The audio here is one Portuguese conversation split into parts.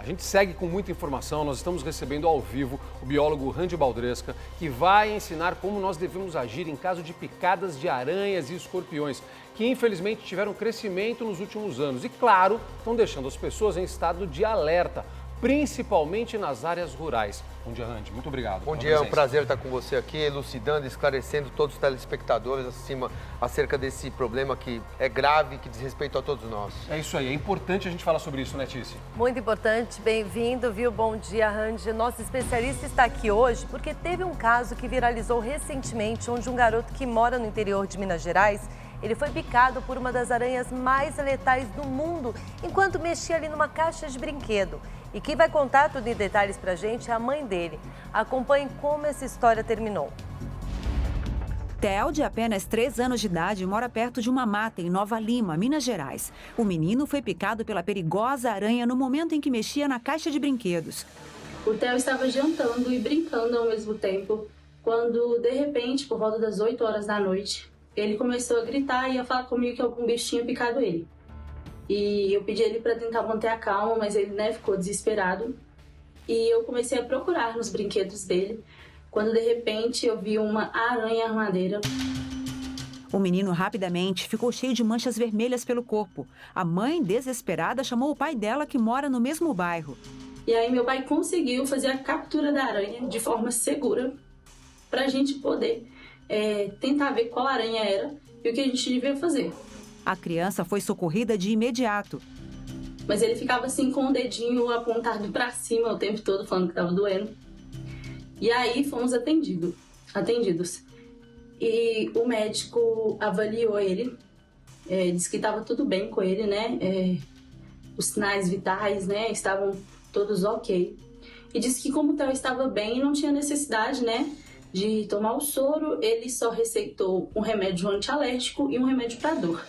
A gente segue com muita informação, nós estamos recebendo ao vivo o biólogo Randy Baldresca, que vai ensinar como nós devemos agir em caso de picadas de aranhas e escorpiões, que infelizmente tiveram crescimento nos últimos anos e, claro, estão deixando as pessoas em estado de alerta, principalmente nas áreas rurais. Bom dia, Randy. Muito obrigado. Bom dia, é um prazer estar com você aqui, elucidando, esclarecendo todos os telespectadores acerca desse problema que é grave, que diz respeito a todos nós. É isso aí, é importante a gente falar sobre isso, né, Tíci? Muito importante, bem-vindo, viu? Bom dia, Randy. Nosso especialista está aqui hoje porque teve um caso que viralizou recentemente, onde um garoto que mora no interior de Minas Gerais, ele foi picado por uma das aranhas mais letais do mundo, enquanto mexia ali numa caixa de brinquedo. E quem vai contar tudo em detalhes pra gente é a mãe dele. Acompanhe como essa história terminou. Theo, de apenas 3 anos de idade, mora perto de uma mata em Nova Lima, Minas Gerais. O menino foi picado pela perigosa aranha no momento em que mexia na caixa de brinquedos. O Theo estava jantando e brincando ao mesmo tempo, quando, de repente, por volta das 8 horas da noite, ele começou a gritar e a falar comigo que algum bicho tinha picado ele. E eu pedi ele para tentar manter a calma, mas ele, ficou desesperado. E eu comecei a procurar nos brinquedos dele, quando de repente eu vi uma aranha armadeira. O menino rapidamente ficou cheio de manchas vermelhas pelo corpo. A mãe, desesperada, chamou o pai dela, que mora no mesmo bairro. E aí meu pai conseguiu fazer a captura da aranha de forma segura, para a gente poder tentar ver qual aranha era e o que a gente devia fazer. A criança foi socorrida de imediato. Mas ele ficava assim com o dedinho apontado para cima o tempo todo, falando que estava doendo. E aí fomos atendidos. E o médico avaliou ele, disse que estava tudo bem com ele, né? Os sinais vitais, né, estavam todos ok. E disse que como o Theo estava bem, não tinha necessidade, né, de tomar o soro. Ele só receitou um remédio antialérgico e um remédio para dor.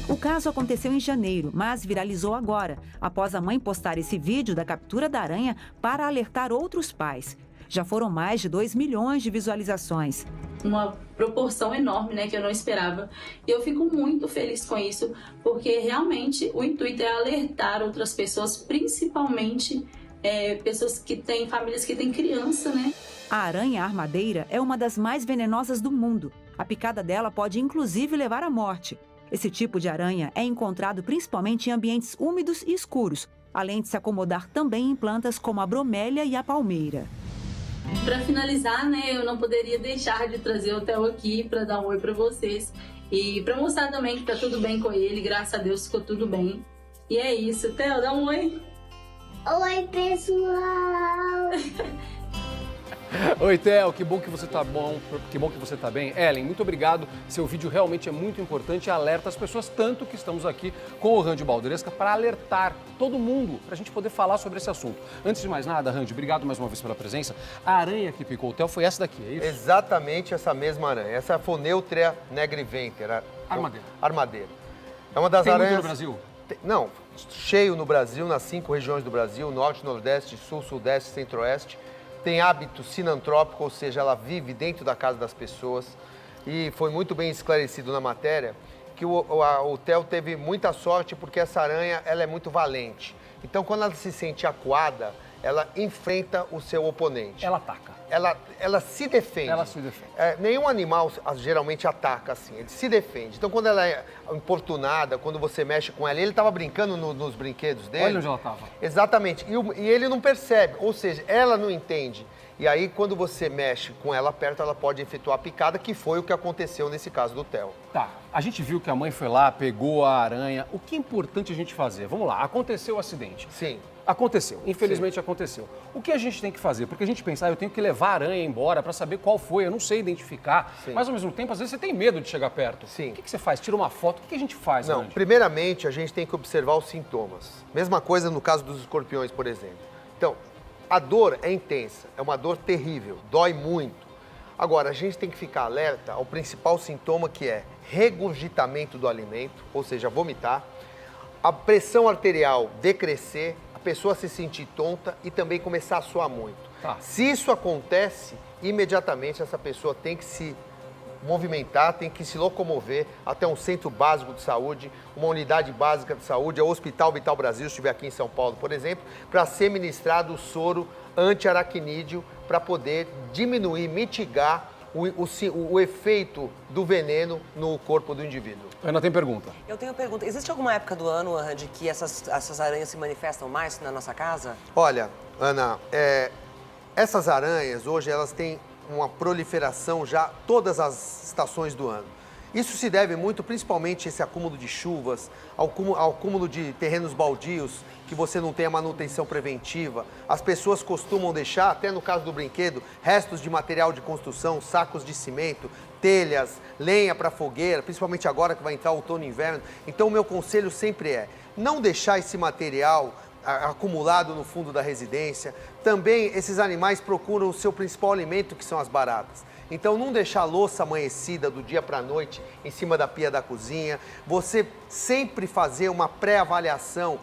O caso aconteceu em janeiro, mas viralizou agora, após a mãe postar esse vídeo da captura da aranha para alertar outros pais. Já foram mais de 2 milhões de visualizações. Uma proporção enorme, né, que eu não esperava. E eu fico muito feliz com isso, porque realmente o intuito é alertar outras pessoas, principalmente pessoas que têm, famílias que têm criança, né? A aranha armadeira é uma das mais venenosas do mundo. A picada dela pode inclusive levar à morte. Esse tipo de aranha é encontrado principalmente em ambientes úmidos e escuros, além de se acomodar também em plantas como a bromélia e a palmeira. Para finalizar, né, eu não poderia deixar de trazer o Theo aqui para dar um oi para vocês e para mostrar também que tá tudo bem com ele, graças a Deus ficou tudo bem. E é isso, Theo, dá um oi. Oi, pessoal! Oi, Theo, que bom que você tá bom, que bom que você tá bem. Ellen, muito obrigado. Seu vídeo realmente é muito importante e alerta as pessoas, tanto que estamos aqui com o Randy Baldresca para alertar todo mundo, para a gente poder falar sobre esse assunto. Antes de mais nada, Randy, obrigado mais uma vez pela presença. A aranha que picou o Theo foi essa daqui, é isso? Exatamente essa mesma aranha. Essa é a Phoneutria nigriventer. Armadeira. É uma das Tem aranhas... muito no Brasil? Não, cheio no Brasil, nas 5 regiões do Brasil, Norte, Nordeste, Sul, Sudeste, Centro-Oeste. Tem hábito sinantrópico, ou seja, ela vive dentro da casa das pessoas. E foi muito bem esclarecido na matéria que o Theo teve muita sorte porque essa aranha ela é muito valente. Então, quando ela se sente acuada, ela enfrenta o seu oponente. Ela ataca. Ela se defende. Ela se defende. Nenhum animal geralmente ataca assim, ele se defende. Então, quando ela é importunada, quando você mexe com ela, ele estava brincando nos brinquedos dele. Olha onde ela estava. Exatamente. E ele não percebe, ou seja, ela não entende. E aí, quando você mexe com ela perto, ela pode efetuar a picada, que foi o que aconteceu nesse caso do Theo. Tá, a gente viu que a mãe foi lá, pegou a aranha. O que é importante a gente fazer? Vamos lá, aconteceu o acidente. Sim. Aconteceu, infelizmente aconteceu. O que a gente tem que fazer? Porque a gente pensa, eu tenho que levar a aranha embora para saber qual foi, eu não sei identificar. Sim. Mas ao mesmo tempo, às vezes você tem medo de chegar perto. Sim. O que você faz? Tira uma foto? O que a gente faz, Não, Randy? primeiramente a gente tem que observar os sintomas. Mesma coisa no caso dos escorpiões, por exemplo. Então, a dor é intensa, é uma dor terrível, dói muito. Agora, a gente tem que ficar alerta ao principal sintoma, que é regurgitamento do alimento, ou seja, vomitar, a pressão arterial decrescer, a pessoa se sentir tonta e também começar a suar muito. Tá. Se isso acontece, imediatamente essa pessoa tem que se movimentar, tem que se locomover até um centro básico de saúde, uma unidade básica de saúde, o Hospital Vital Brasil, se estiver aqui em São Paulo, por exemplo, para ser ministrado o soro anti-aracnídeo para poder diminuir, mitigar o efeito do veneno no corpo do indivíduo. Ana tem pergunta. Eu tenho pergunta. Existe alguma época do ano, Randy, que essas aranhas se manifestam mais na nossa casa? Olha, Ana, essas aranhas hoje elas têm uma proliferação já todas as estações do ano. Isso se deve muito, principalmente, a esse acúmulo de chuvas, ao acúmulo de terrenos baldios, que você não tem a manutenção preventiva. As pessoas costumam deixar, até no caso do brinquedo, restos de material de construção, sacos de cimento, telhas, lenha para fogueira, principalmente agora que vai entrar outono e inverno. Então, o meu conselho sempre é não deixar esse material acumulado no fundo da residência. Também, esses animais procuram o seu principal alimento, que são as baratas. Então, não deixar a louça amanhecida do dia para a noite em cima da pia da cozinha. Você sempre fazer uma pré-avaliação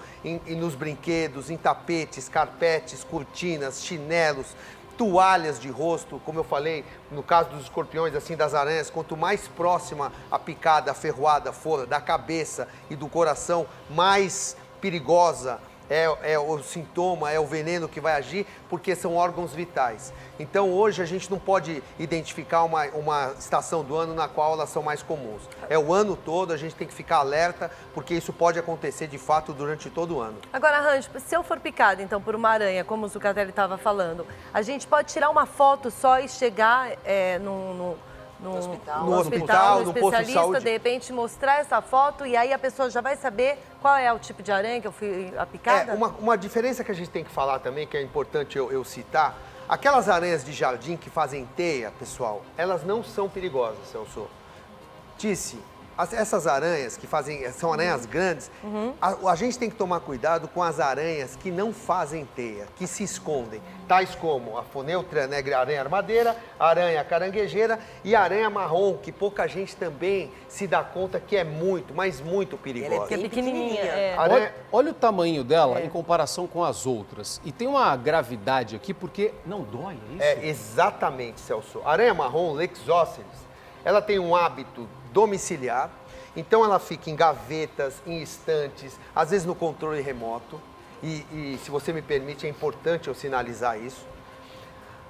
nos brinquedos, em tapetes, carpetes, cortinas, chinelos, toalhas de rosto. Como eu falei, no caso dos escorpiões, assim, das aranhas, quanto mais próxima a picada, a ferroada for da cabeça e do coração, mais perigosa é o sintoma, é o veneno que vai agir, porque são órgãos vitais. Então, hoje, a gente não pode identificar uma estação do ano na qual elas são mais comuns. É o ano todo, a gente tem que ficar alerta, porque isso pode acontecer, de fato, durante todo o ano. Agora, Randy, se eu for picado, então, por uma aranha, como o Zucatelli estava falando, a gente pode tirar uma foto só e chegar no hospital, no especialista, posto de saúde, de repente mostrar essa foto e aí a pessoa já vai saber qual é o tipo de aranha que eu fui a picada? Uma diferença que a gente tem que falar também, que é importante eu citar, aquelas aranhas de jardim que fazem teia, pessoal, elas não são perigosas, Celso. Tice, essas aranhas que são aranhas grandes, a gente tem que tomar cuidado com as aranhas que não fazem teia, que se escondem, tais como a foneutra negra, aranha armadeira, a aranha caranguejeira e a aranha marrom, que pouca gente também se dá conta que é muito, mas muito perigosa. Ela é bem pequenininha. Olha o tamanho dela em comparação com as outras. E tem uma gravidade aqui porque não dói, é isso? Exatamente, Celso. A aranha marrom, Lexóceles, ela tem um hábito domiciliar, então ela fica em gavetas, em estantes, às vezes no controle remoto, e se você me permite, é importante eu sinalizar isso.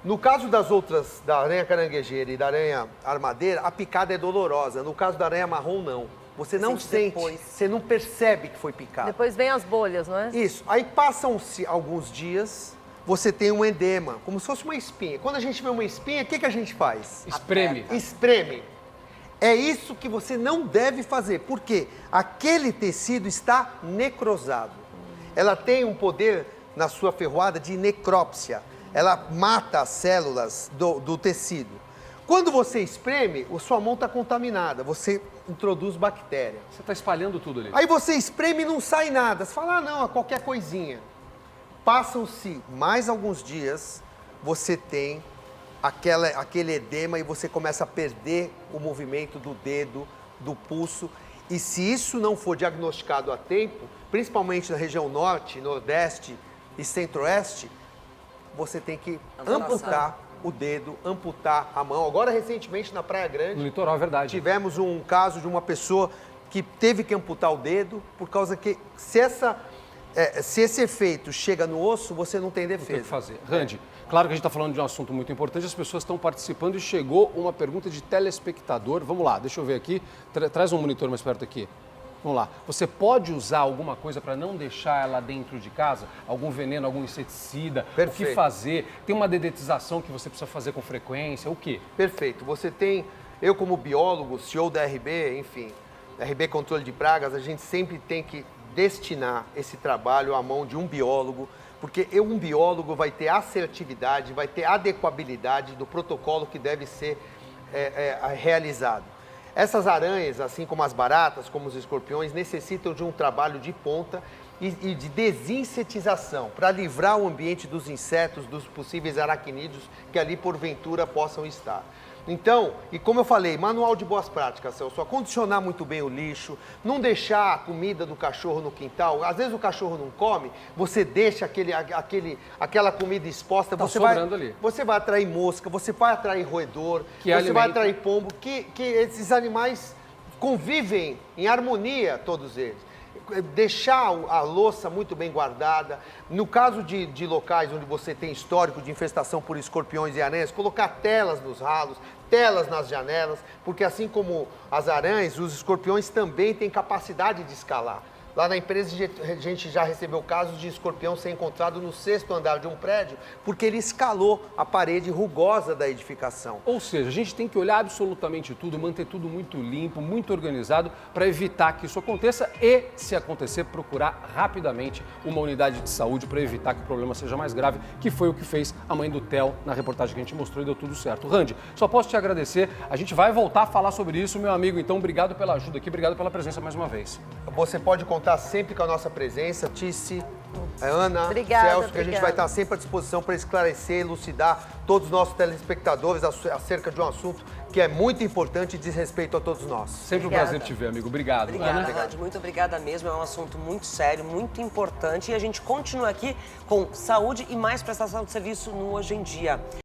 No caso das outras, da aranha caranguejeira e da aranha armadeira, a picada é dolorosa. No caso da aranha marrom, não. Você não sente, você não percebe que foi picado. Depois vem as bolhas, não é? Isso. Aí passam-se alguns dias, você tem um edema, como se fosse uma espinha. Quando a gente vê uma espinha, o que a gente faz? Espreme. Espreme. É isso que você não deve fazer, porque aquele tecido está necrosado. Ela tem um poder na sua ferroada de necrópsia. Ela mata as células do tecido. Quando você espreme, a sua mão está contaminada, você introduz bactéria. Você está espalhando tudo ali. Aí você espreme e não sai nada. Você fala, não, é qualquer coisinha. Passam-se mais alguns dias, você tem aquele edema e você começa a perder o movimento do dedo, do pulso. E se isso não for diagnosticado a tempo, principalmente na região norte, nordeste e centro-oeste, você tem que amputar o dedo, amputar a mão. Agora, recentemente, na Praia Grande, no litoral, é verdade, tivemos um caso de uma pessoa que teve que amputar o dedo por causa que se esse efeito chega no osso, você não tem defesa. Tem que fazer. Randy, claro que a gente está falando de um assunto muito importante, as pessoas estão participando e chegou uma pergunta de telespectador. Vamos lá, deixa eu ver aqui. Traz um monitor mais perto aqui. Vamos lá. Você pode usar alguma coisa para não deixar ela dentro de casa? Algum veneno, algum inseticida? Perfeito. O que fazer? Tem uma dedetização que você precisa fazer com frequência? O quê? Perfeito. Você tem, eu como biólogo, CEO da RB, enfim, RB Controle de Pragas, a gente sempre tem que destinar esse trabalho à mão de um biólogo, porque um biólogo vai ter assertividade, vai ter adequabilidade do protocolo que deve ser realizado. Essas aranhas, assim como as baratas, como os escorpiões, necessitam de um trabalho de ponta e de desinsetização, para livrar o ambiente dos insetos, dos possíveis aracnídeos que ali porventura possam estar. Então, e como eu falei, manual de boas práticas, Celso, acondicionar muito bem o lixo, não deixar a comida do cachorro no quintal. Às vezes o cachorro não come, você deixa aquela comida exposta, Tá você sobrando ali. Você vai atrair mosca, você vai atrair roedor, Que você alimenta. vai atrair pombo, que esses animais convivem em harmonia, todos eles. Deixar a louça muito bem guardada. No caso de locais onde você tem histórico de infestação por escorpiões e aranhas, colocar telas nos ralos, telas nas janelas, porque assim como as aranhas, os escorpiões também têm capacidade de escalar. Lá na empresa a gente já recebeu casos de escorpião ser encontrado no 6º andar de um prédio, porque ele escalou a parede rugosa da edificação. Ou seja, a gente tem que olhar absolutamente tudo, manter tudo muito limpo, muito organizado, para evitar que isso aconteça e, se acontecer, procurar rapidamente uma unidade de saúde para evitar que o problema seja mais grave, que foi o que fez a mãe do Theo na reportagem que a gente mostrou e deu tudo certo. Randy, só posso te agradecer, a gente vai voltar a falar sobre isso, meu amigo, então obrigado pela ajuda aqui, obrigado pela presença mais uma vez. Você pode contar sempre com a nossa presença, Tice, Ana, Obrigada, Celso, que a gente obrigada. vai estar sempre à disposição para esclarecer, elucidar todos os nossos telespectadores acerca de um assunto que é muito importante e diz respeito a todos nós. Sempre Obrigada. um prazer te ver, amigo. Obrigado. Obrigada, Ana? Randy. Muito obrigada mesmo. É um assunto muito sério, muito importante. E a gente continua aqui com saúde e mais prestação de serviço no Hoje em Dia.